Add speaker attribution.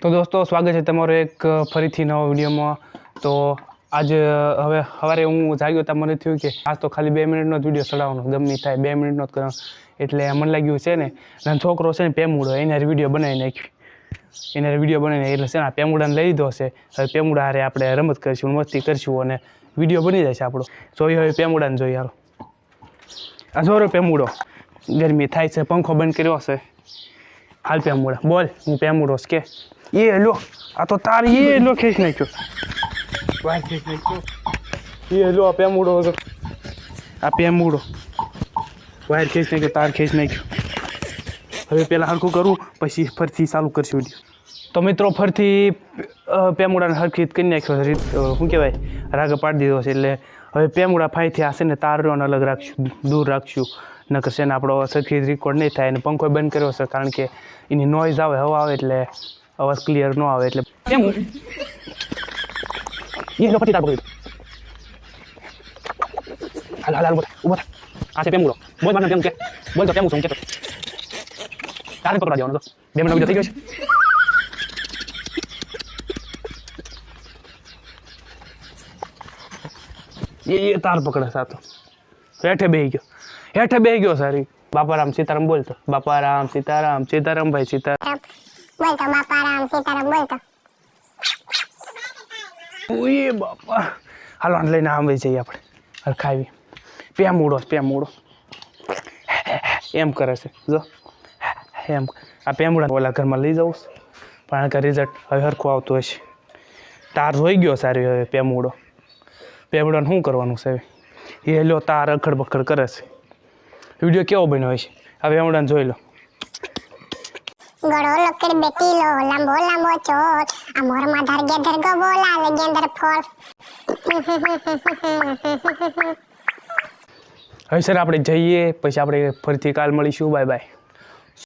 Speaker 1: તો દોસ્તો સ્વાગત છે તમારો એક ફરીથી નવા વિડીયોમાં। તો આજે હવે સવારે હું જાગ્યો તો મને થયું કે આજ તો ખાલી 2 મિનિટનો જ વિડીયો ચડાવવાનો, ગમે થાય 2 મિનિટનો જ કરવાનો। એટલે મને લાગ્યું છે ને નાનો છોકરો છે ને પેમુડો, એને વિડીયો બનાવી નાખ્યો, એટલે છે ને પેમુડાને લઈ લીધો છે। હવે પેમુડા હારે આપણે રમત કરીશું, મસ્તી કરીશું અને વિડીયો બની જાય છે આપણો। જોઈએ હવે પેમુડાને જોઈએ, હાલો આ જોરો પેમુડો, ગરમી થાય છે, પંખો બંધ કર્યો છે। હાલ પેમુડા બોલ, હું પેમુડો કે ये लो आ तो तार ये लो खींच नाख्यो, वाह खींच नाख्यो, ये लो पेमूडो હતો આ પેમૂડો વાયર ખીંચ નાખ્યો, તાર ખીંચ નાખ્યો। હવે પેલા હરખું કરું પછી ફરીથી ચાલુ કરશું વિડીયો। તો મિત્રો ફરીથી પેમૂડાને હરખી કરી નાખ્યો, શું કહેવાય રાગ પાડી દીધો છે। એટલે હવે પેમૂડા ફાઈથી આ છે ને તારને અલગ રાખશું, દૂર રાખશું, નકર છે ને આપણો સરખી રેકોર્ડ નહીં થાય। અને પંખો બંધ કર્યો છે કારણ કે એની નોઈઝ આવે, હવા આવે એટલે અવાજ ક્લિયર ન આવે। એટલે કેમ ये लो पट्टी तार पकड़ी, हाल हाल ऊपर आ से पेमूडो बोल मारना पेम के बोल तो पेमू सों के तो तार पकड़ा देવાનો તો 2 મિનિટ થઈ ગયો છે। ये तार पकड़ा सातो हेठे बेही गयो सारी। बापाराम सीताराम बोलतो, बापाराम सीताराम, सीताराम भाई सीताराम
Speaker 2: बोलतो, बापाराम सीताराम बोलतो।
Speaker 1: ओए बापा हालो लઈને આવી જઈએ આપણે હરખાવી। પેમૂડો એમ કરે છે, જો એમ આ પેમૂડા ઓલા ઘરમાં લઈ જવું પણ આ રિઝલ્ટ હવે હરખું આવતું હશે। તાર જોઈ ગયો સારી। હવે પેમૂડાને શું કરવાનું છે? એ લો તાર અખડ બખડ કરે છે। વિડીયો કેવો બન્યો હશે આ પેમૂડાને જોઈ લો।
Speaker 2: ગળો લકડ બેટી લો લાંબો લાંબો ચોટ, આ મોર માધાર ગેધર ગબોલા લે ગેંદર ફોળ।
Speaker 1: હવે સર આપણે જઈએ, પછી આપણે ફરીથી કાલ મળીશું। Bye bye.